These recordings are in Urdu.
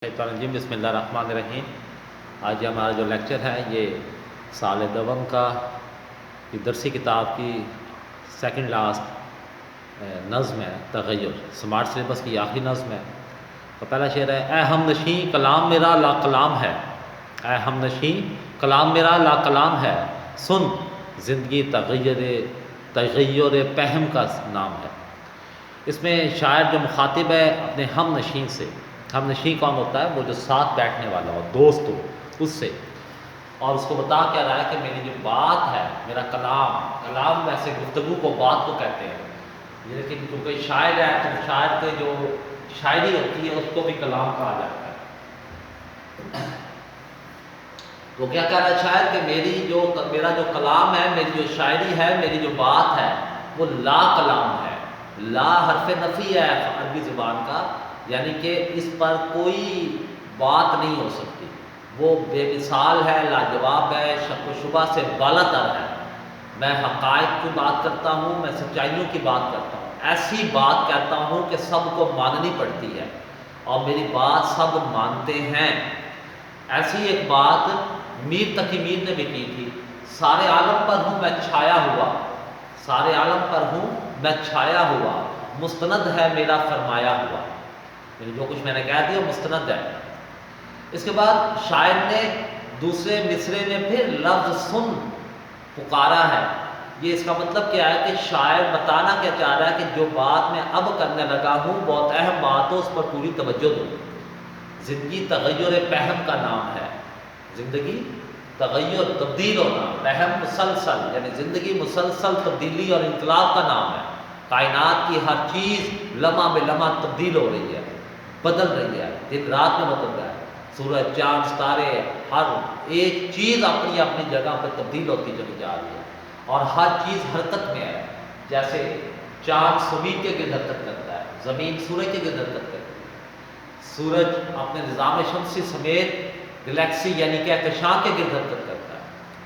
بسم اللہ الرحمن الرحیم۔ آج ہمارا جو لیکچر ہے یہ سال دوم کا درسی کتاب کی سیکنڈ لاسٹ نظم ہے تغیر، سمارٹ سلیبس کی آخری نظم ہے۔ تو پہلا شعر ہے: اے ہم نشیں کلام میرا لا کلام ہے، اے ہم نشیں کلام میرا لا کلام ہے، سن زندگی تغیر پہم کا نام ہے۔ اس میں شاعر جو مخاطب ہے اپنے ہم نشیں سے، ہم نشیں کون ہوتا ہے؟ وہ جو ساتھ بیٹھنے والا ہو، دوست ہو، اس سے، اور اس کو بتا کیا رہا ہے کہ میری جو بات ہے، میرا کلام ویسے گفتگو کو، بات کو کہتے ہیں، لیکن کیونکہ شاعر ہے تو شاعر کے جو شاعری ہوتی ہے اس کو بھی کلام کہا جاتا ہے۔ تو کیا کہہ رہا ہے شاعر کہ میرا جو کلام ہے، میری جو شاعری ہے، میری جو بات ہے وہ لا کلام ہے۔ لا حرف نفی ہے عربی زبان کا، یعنی کہ اس پر کوئی بات نہیں ہو سکتی، وہ بے مثال ہے، لاجواب ہے، شک و شبہ سے بالا تر ہے۔ میں حقائق کی بات کرتا ہوں، میں سچائیوں کی بات کرتا ہوں، ایسی بات کہتا ہوں کہ سب کو ماننی پڑتی ہے اور میری بات سب مانتے ہیں۔ ایسی ایک بات میر تقی میر نے بھی کی تھی: سارے عالم پر ہوں میں چھایا ہوا، سارے عالم پر ہوں میں چھایا ہوا، مستند ہے میرا فرمایا ہوا۔ جو کچھ میں نے کہہ دیا مستند ہے۔ اس کے بعد شاعر نے دوسرے مصرے میں پھر لفظ سن پکارا ہے۔ یہ اس کا مطلب کیا ہے کہ شاعر بتانا کیا چاہ رہا ہے کہ جو بات میں اب کرنے لگا ہوں بہت اہم بات ہو، اس پر پوری توجہ دو۔ زندگی تغیر پہم کا نام ہے۔ زندگی تغیر، تبدیل ہونا، پہم مسلسل، یعنی زندگی مسلسل تبدیلی اور انقلاب کا نام ہے۔ کائنات کی ہر چیز لمحہ بے لمحہ تبدیل ہو رہی ہے، بدل رہی ہے، دن رات میں بدل رہا ہے۔ سورج، چاند، ستارے، ہر ایک چیز اپنی اپنی جگہ پر تبدیل ہوتی چلی جا رہی ہے اور ہر چیز حرکت میں ہے۔ جیسے چاند زمین کے گرد حرکت کرتا ہے، زمین سورج کے گرد حرکت کرتی ہے، سورج اپنے نظام شمسی سمیت گلیکسی یعنی کہکشاں کے گرد حرکت کرتا ہے،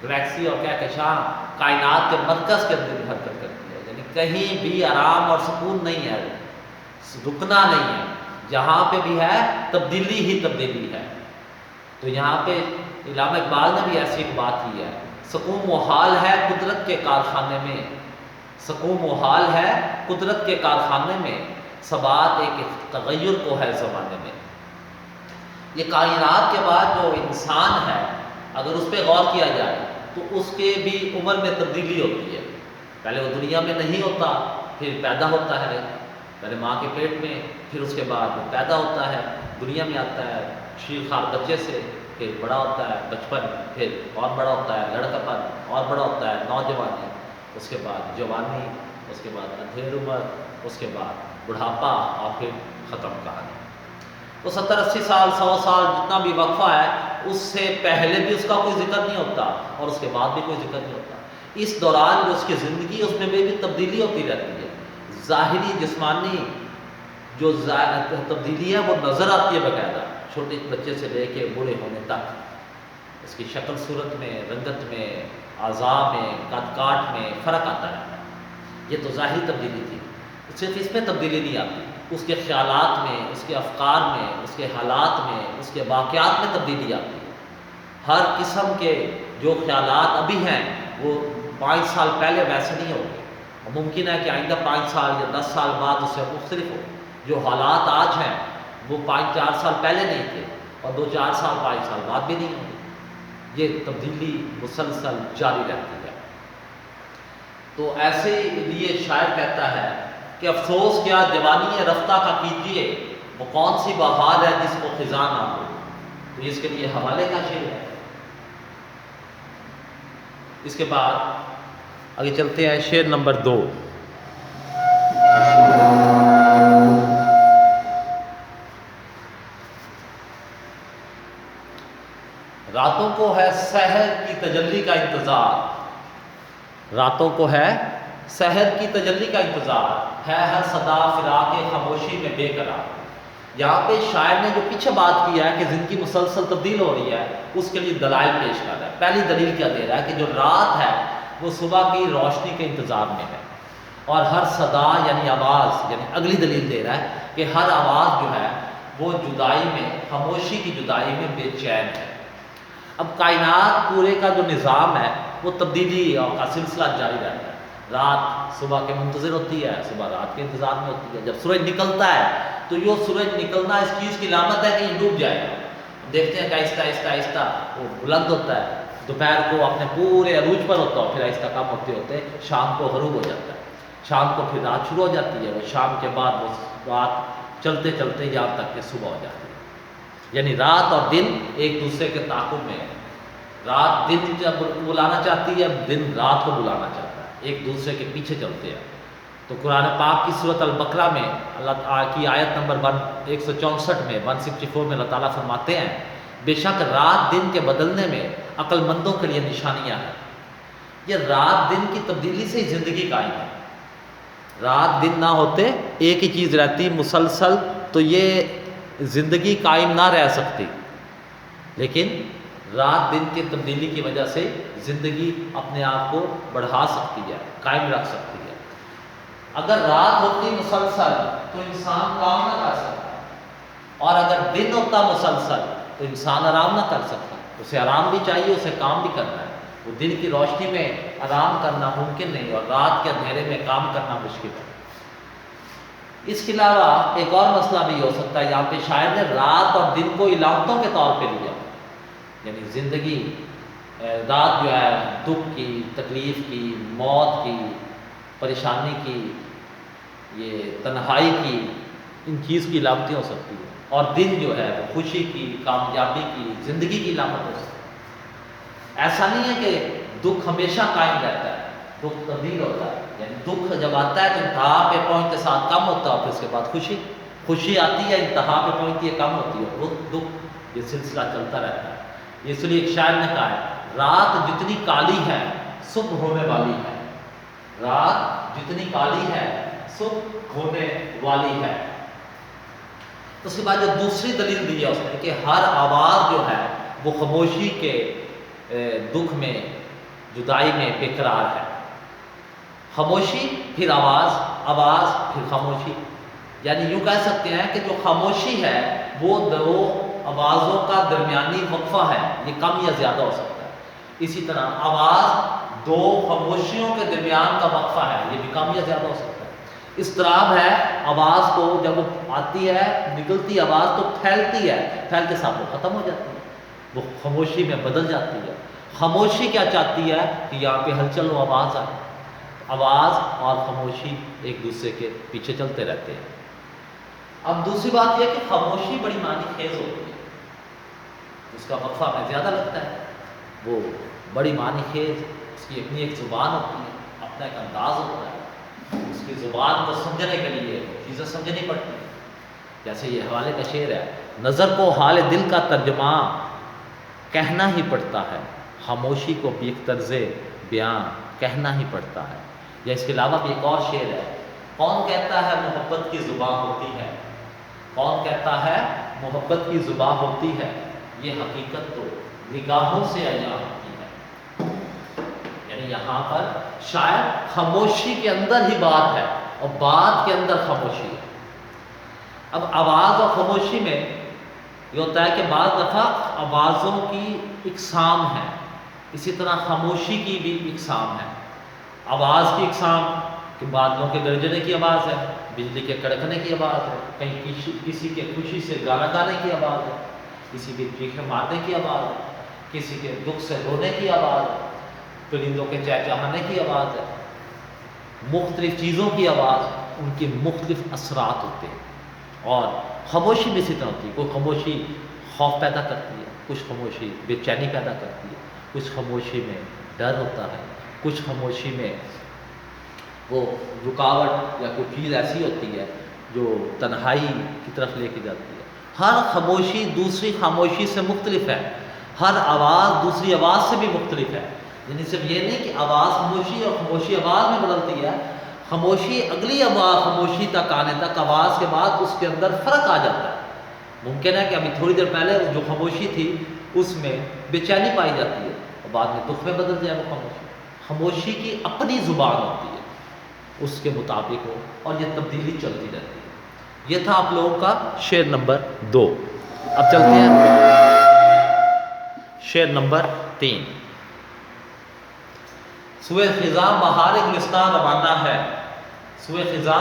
گلیکسی اور کہکشاں کائنات کے مرکز کے گرد حرکت کرتی ہے، یعنی کہیں بھی آرام اور سکون نہیں ہے، رکنا نہیں ہے، جہاں پہ بھی ہے تبدیلی ہی تبدیلی ہے۔ تو یہاں پہ علامہ اقبال نے بھی ایسی ایک بات کی ہے: سکون و حال ہے قدرت کے کارخانے میں، سکون و حال ہے قدرت کے کارخانے میں، ثبات ایک تغیر کو ہے زمانے میں۔ یہ کائنات کے بعد جو انسان ہے، اگر اس پہ غور کیا جائے تو اس کے بھی عمر میں تبدیلی ہوتی ہے۔ پہلے وہ دنیا میں نہیں ہوتا، پھر پیدا ہوتا ہے، پہلے ماں کے پیٹ میں، پھر اس کے بعد پیدا ہوتا ہے، دنیا میں آتا ہے شیر خوار بچے سے، پھر بڑا ہوتا ہے بچپن، پھر اور بڑا ہوتا ہے لڑکا پن، اور بڑا ہوتا ہے نوجوانی، اس کے بعد جوانی، اس کے بعد ادھیڑ عمر، اس کے بعد بڑھاپا، اور پھر ختم کہانی۔ تو 70-80 سال، 100 سال جتنا بھی وقفہ ہے، اس سے پہلے بھی اس کا کوئی ذکر نہیں ہوتا اور اس کے بعد بھی کوئی ذکر نہیں ہوتا۔ اس دوران جو اس کی زندگی، اس میں بھی تبدیلی ہوتی رہتی ہے۔ ظاہری جسمانی جو تبدیلی ہے وہ نظر آتی ہے باقاعدہ، چھوٹے بچے سے لے کے بوڑھے ہونے تک۔ اس کی شکل صورت میں، رنگت میں، اعضاء میں، قد کاٹ میں فرق آتا رہتا ہے۔ یہ تو ظاہری تبدیلی تھی۔ صرف اس میں تبدیلی نہیں آتی، اس کے خیالات میں، اس کے افکار میں، اس کے حالات میں، اس کے واقعات میں تبدیلی آتی ہے۔ ہر قسم کے جو خیالات ابھی ہیں وہ 5 سال پہلے ویسے نہیں ہوں گے، اور ممکن ہے کہ آئندہ 5 سال یا 10 سال بعد اس سے مختلف ہو۔ جو حالات آج ہیں وہ 5-4 سال پہلے نہیں تھے، اور 2-4 سال 5 سال بعد بھی نہیں ہوں گے۔ یہ تبدیلی مسلسل جاری رہتی ہے۔ تو ایسے لیے شاعر کہتا ہے کہ افسوس کیا جوانی رفتہ کا کیجیے، وہ کون سی بہار ہے جس کو خزاں نہ ہو۔ تو اس کے لیے حوالے کا شعر ہے۔ اس کے بعد آگے چلتے ہیں، شعر نمبر 2۔ راتوں کو ہے سحر کی تجلی کا انتظار، راتوں کو ہے سحر کی تجلی کا انتظار، ہے ہر صدا فراق خاموشی میں بے قرار۔ یہاں پہ شاعر نے جو پیچھے بات کی ہے کہ زندگی مسلسل تبدیل ہو رہی ہے، اس کے لیے دلائل پیش کر رہا ہے۔ پہلی دلیل کیا دے رہا ہے کہ جو رات ہے وہ صبح کی روشنی کے انتظار میں ہے، اور ہر صدا یعنی آواز، یعنی اگلی دلیل دے رہا ہے کہ ہر آواز جو ہے وہ جدائی میں، خاموشی کی جدائی میں بے چین ہے۔ اب کائنات پورے کا جو نظام ہے وہ تبدیلی کا سلسلہ جاری رہتا ہے۔ رات صبح کے منتظر ہوتی ہے، صبح رات کے انتظار میں ہوتی ہے۔ جب سورج نکلتا ہے تو یہ سورج نکلنا اس چیز کی علامت ہے کہ یہ ڈوب جائے گا۔ دیکھتے ہیں کہ آہستہ آہستہ آہستہ وہ بلند ہوتا ہے، دوپہر کو اپنے پورے عروج پر ہوتا ہے، پھر آہستہ کم ہوتے ہوتے شام کو غروب ہو جاتا ہے، شام کو پھر رات شروع ہو جاتی ہے، اور شام کے بعد وہ رات چلتے چلتے یہاں تک کہ صبح ہو جاتی ہے۔ یعنی رات اور دن ایک دوسرے کے تعاقب میں ہے۔ رات دن جب بلانا چاہتی ہے، دن رات کو بلانا چاہتا ہے، ایک دوسرے کے پیچھے چلتے ہیں۔ تو قرآن پاک کی سورۃ البقرہ میں اللہ تعالیٰ کی آیت نمبر 164 میں 164 میں اللہ تعالیٰ فرماتے ہیں، بے شک رات دن کے بدلنے میں عقل مندوں کے لیے نشانیاں ہیں۔ یہ رات دن کی تبدیلی سے ہی زندگی قائم ہے۔ رات دن نہ ہوتے، ایک ہی چیز رہتی مسلسل، تو یہ زندگی قائم نہ رہ سکتی، لیکن رات دن کی تبدیلی کی وجہ سے زندگی اپنے آپ کو بڑھا سکتی ہے، قائم رکھ سکتی ہے۔ اگر رات ہوتی مسلسل تو انسان کام نہ کر سکتا، اور اگر دن ہوتا مسلسل تو انسان آرام نہ کر سکتا۔ اسے آرام بھی چاہیے، اسے کام بھی کرنا ہے۔ وہ دن کی روشنی میں آرام کرنا ممکن نہیں، اور رات کے اندھیرے میں کام کرنا مشکل ہے۔ اس کے علاوہ ایک اور مسئلہ بھی ہو سکتا ہے، یہاں پہ شاعر نے رات اور دن کو علامتوں کے طور پہ لیا، یعنی زندگی، رات جو ہے دکھ کی، تکلیف کی، موت کی، پریشانی کی، یہ تنہائی کی، ان چیز کی علامتیں ہو سکتی ہیں، اور دن جو ہے وہ خوشی کی، کامیابی کی، زندگی کی علامت ہو سکتی ہے۔ ایسا نہیں ہے کہ دکھ ہمیشہ قائم رہتا ہے، دکھ تبدیل ہوتا ہے، یعنی دکھ جب آتا ہے تو انتہا پہ پہنچ کے ساتھ کم ہوتا ہے، اور پھر اس کے بعد خوشی آتی ہے، انتہا پہ پہنچتی ہے، کم ہوتی ہے، دکھ، یہ سلسلہ چلتا رہتا ہے۔ اس لیے ایک شاعر نے کہا ہے، رات جتنی کالی ہے صبح ہونے والی ہے، رات جتنی کالی ہے صبح ہونے والی ہے۔ اس کے بعد جو دوسری دلیل دی ہے اس نے کہ ہر آواز جو ہے وہ خاموشی کے دکھ میں، جدائی میں بے قرار ہے۔ خاموشی پھر آواز، آواز پھر خاموشی، یعنی یوں کہہ سکتے ہیں کہ جو خاموشی ہے وہ دو آوازوں کا درمیانی وقفہ ہے، یہ کم یا زیادہ ہو سکتا ہے۔ اسی طرح آواز دو خاموشیوں کے درمیان کا وقفہ ہے، یہ بھی کم یا زیادہ ہو سکتا ہے۔ اضطراب ہے، آواز کو جب آتی ہے، نکلتی آواز تو پھیلتی ہے، پھیل کے ساتھ وہ ختم ہو جاتی ہے، وہ خاموشی میں بدل جاتی ہے۔ خاموشی کیا چاہتی ہے کہ یہاں پہ ہلچل و آواز آئے، آواز اور خاموشی ایک دوسرے کے پیچھے چلتے رہتے ہیں۔ اب دوسری بات یہ کہ خاموشی بڑی معنی خیز ہوتی ہے، اس کا وقفہ ہمیں زیادہ لگتا ہے، وہ بڑی معنی خیز، اس کی اپنی ایک زبان ہوتی ہے، اپنا ایک انداز ہوتا ہے، اس کی زبان کو سمجھنے کے لیے چیزیں سمجھنی پڑتی ہیں۔ جیسے یہ حوالے کا شعر ہے، نظر کو حال دل کا ترجمہ کہنا ہی پڑتا ہے، خاموشی کو بھی ایک طرز بیان کہنا ہی پڑتا ہے۔ یا اس کے علاوہ بھی ایک اور شعر ہے، کون کہتا ہے محبت کی زبان ہوتی ہے، کون کہتا ہے محبت کی زبان ہوتی ہے، یہ حقیقت تو نگاہوں سے عیاں ہوتی ہے۔ یعنی یہاں پر شاید خاموشی کے اندر ہی بات ہے، اور بات کے اندر خاموشی ہے۔ اب آواز اور خاموشی میں یہ ہوتا ہے کہ بعض دفعہ آوازوں کی اقسام ہے، اسی طرح خاموشی کی بھی اقسام ہے۔ آواز کی اقسام کہ بادلوں کے گرجنے کی آواز ہے، بجلی کے کڑکنے کی آواز ہے، کہیں کسی کے خوشی سے گانا گانے کی آواز ہے، کسی کے چیخے مارنے کی آواز ہے، کسی کے دکھ سے رونے کی آواز ہے، پرندوں کے چہچہانے کی آواز ہے، مختلف چیزوں کی آواز، ان کے مختلف اثرات ہوتے ہیں۔ اور خاموشی بھی اسی طرح ہوتی ہے، کوئی خاموشی خوف پیدا کرتی ہے، کچھ خاموشی بے چینی پیدا کرتی ہے، کچھ خاموشی میں ڈر ہوتا ہے، کچھ خاموشی میں وہ رکاوٹ یا کوئی چیز ایسی ہوتی ہے جو تنہائی کی طرف لے کے جاتی ہے۔ ہر خاموشی دوسری خاموشی سے مختلف ہے، ہر آواز دوسری آواز سے بھی مختلف ہے۔ یعنی صرف یہ نہیں کہ آواز خاموشی اور خاموشی آواز میں بدلتی ہے، خاموشی اگلی آواز خاموشی تک آنے تک آواز کے بعد اس کے اندر فرق آ جاتا ہے۔ ممکن ہے کہ ابھی تھوڑی دیر پہلے جو خاموشی تھی اس میں بے چینی پائی جاتی ہے، اور بعد میں دکھ میں بدل جائے وہ خاموشی۔ خاموشی کی اپنی زبان ہوتی ہے، اس کے مطابق ہو، اور یہ تبدیلی چلتی رہتی ہے۔ یہ تھا آپ لوگوں کا شعر نمبر 2. اب چلتے ہیں شعر نمبر 3. سوئے خزاں بہار گلستان روانہ ہے، سوئے خزاں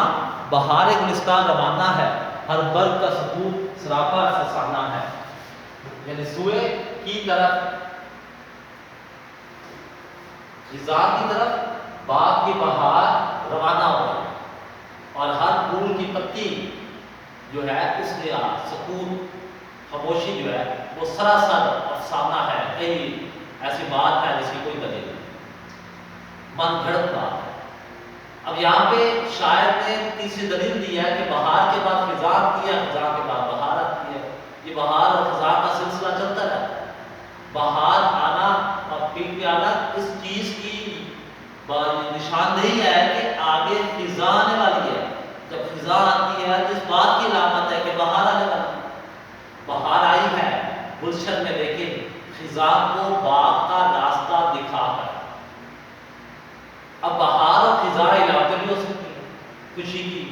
بہار گلستان روانہ ہے، ہر برگ کا سکوت سراپا فسانہ ہے. یعنی سوئے کی طرف، خزاں کی طرف باغ کی بہار روانہ ہو رہی ہے، اور ہر پھول کی پتی جو ہے اس کے سکون خاموشی جو ہے وہ سراسر افسانہ ہے، کئی ایسی بات ہے جس کی کوئی دلیل نہیں، من گھڑت بات ہے. اب یہاں پہ شاعر نے تیسری دلیل دی ہے کہ بہار کے بعد خزاں آتی ہے، خزاں کے بعد بہار آتی ہے. یہ بہار اور خزاں کا سلسلہ چلتا رہتا ہے. بہار آنا اور پیک پہ آنا اس چیز کی نشاندہی ہے کہ آگے خزاں آنے والی ہے. جب خزاں آتی ہے تو اس بات کی علامت ہے کہ بہار آنے والی ہے. بہار آئی ہے گلشن میں، لیکن خزاں کو باغ کا راستہ دکھا کر. اب بہار اور خزاں علاقے بھی ہو سکتی ہیں، خوشی کی،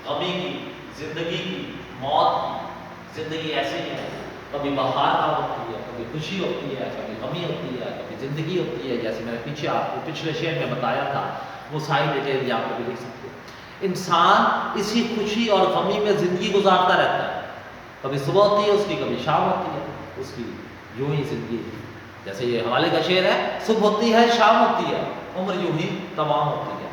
غمی کی، زندگی کی، موت کی. زندگی ایسی ہے، کبھی بہار کا ہوتی ہے، کبھی خوشی ہوتی ہے، کبھی غمی ہوتی ہے، کبھی زندگی ہوتی ہے. جیسے میں نے پیچھے آپ کو پچھلے شعر میں بتایا تھا، وہ ساری ڈیٹیل یہاں پہ بھی لکھ سکتے ہیں. انسان اسی خوشی اور غمی میں زندگی گزارتا رہتا ہے. کبھی صبح ہوتی ہے اس کی، کبھی شام ہوتی ہے اس کی، یوں ہی زندگی. جیسے یہ حوالے کا شعر ہے، صبح ہوتی ہے شام ہوتی ہے، عمر یوں ہی تمام ہوتی ہے.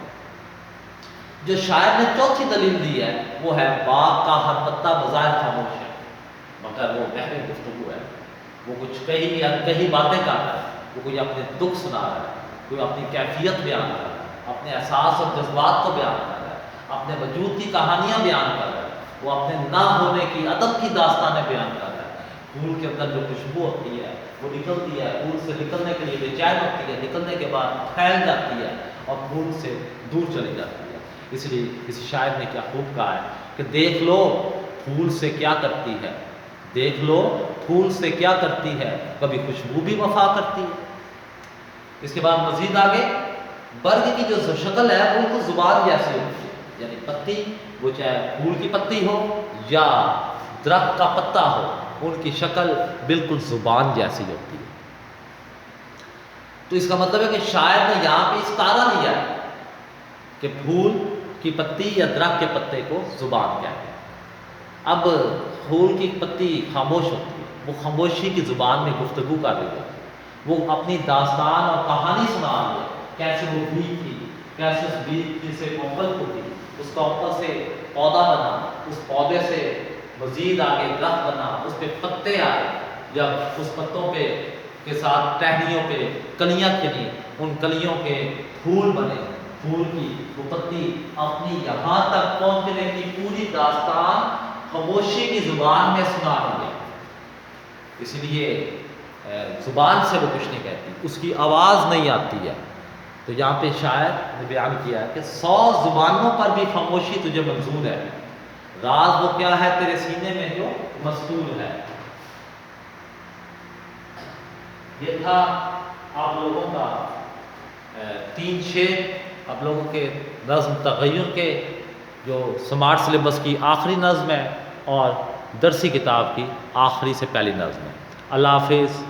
جو شاعر نے چوتھی دلیل دی ہے وہ ہے باغ کا ہر پتا بظاہر خاموش ہے، مگر وہ بہر گفتگو ہے. وہ کچھ کئی باتیں کر رہا ہے، وہ کوئی اپنے دکھ سنا رہا ہے، کوئی اپنی کیفیت بیان کر رہا ہے، اپنے احساس اور جذبات کو بیان کر رہا ہے، اپنے وجود کی کہانیاں بیان کر رہا ہے، وہ اپنے نہ ہونے کی عدم کی داستانیں بیان کر رہا ہے. پھول کے اندر جو خوشبو ہوتی ہے وہ نکلتی ہے، پھول سے نکلنے کے لیے بے چین ہوتی ہے، نکلنے کے بعد پھیل جاتی ہے اور پھول سے دور چلی جاتی ہے. اس لیے کسی شاعر نے کیا خوب کہا ہے کہ دیکھ لو پھول سے کیا کرتی ہے، دیکھ لو پھول سے کیا کرتی ہے، کبھی خوشبو بھی وفا کرتی ہے. اس کے بعد مزید آگے برگ کی جو شکل ہے وہ تو زبان جیسی ہوتی ہے. یعنی پتی، وہ چاہے پھول کی پتی ہو یا درخت کا پتا ہو، ان کی شکل بالکل زبان جیسی ہوتی ہے. تو اس کا مطلب ہے کہ شاعر نے یہاں پہ استعارہ لیا ہے کہ پھول کی پتی یا درخت کے پتے کو زبان کہتے ہیں. اب پھول کی پتی خاموش ہوتی ہے، وہ خاموشی کی زبان میں گفتگو کر رہی ہوتی ہے، وہ اپنی داستان اور کہانی سنا رہی ہے. کیسے وہ بیج تھی، کیسے اس بیج سے کومل پھوٹی، اس کومل سے پودا بنا، اس پودے سے مزید آگے درخت بنا، اس پہ پتے آئے، جب اس پتوں پہ کے ساتھ ٹہنیوں پہ کلیاں کھلی، ان کلیوں کے پھول بنے. پھول کی وہ پتی اپنی یہاں تک پہنچنے کی پوری داستان خاموشی کی زبان میں سنا رہی ہے. اس لیے زبان سے وہ کچھ نہیں کہتی، اس کی آواز نہیں آتی ہے. تو یہاں پہ شاعر نے بیان کیا ہے کہ 100 زبانوں پر بھی خاموشی تجھے منظور ہے، راز وہ کیا ہے تیرے سینے میں جو مستور ہے. یہ تھا آپ لوگوں کا 3 شعر، آپ لوگوں کے نظم تغیر کے جو سمارٹ سلیبس کی آخری نظم ہے اور درسی کتاب کی آخری سے پہلی نظم ہے. اللہ حافظ.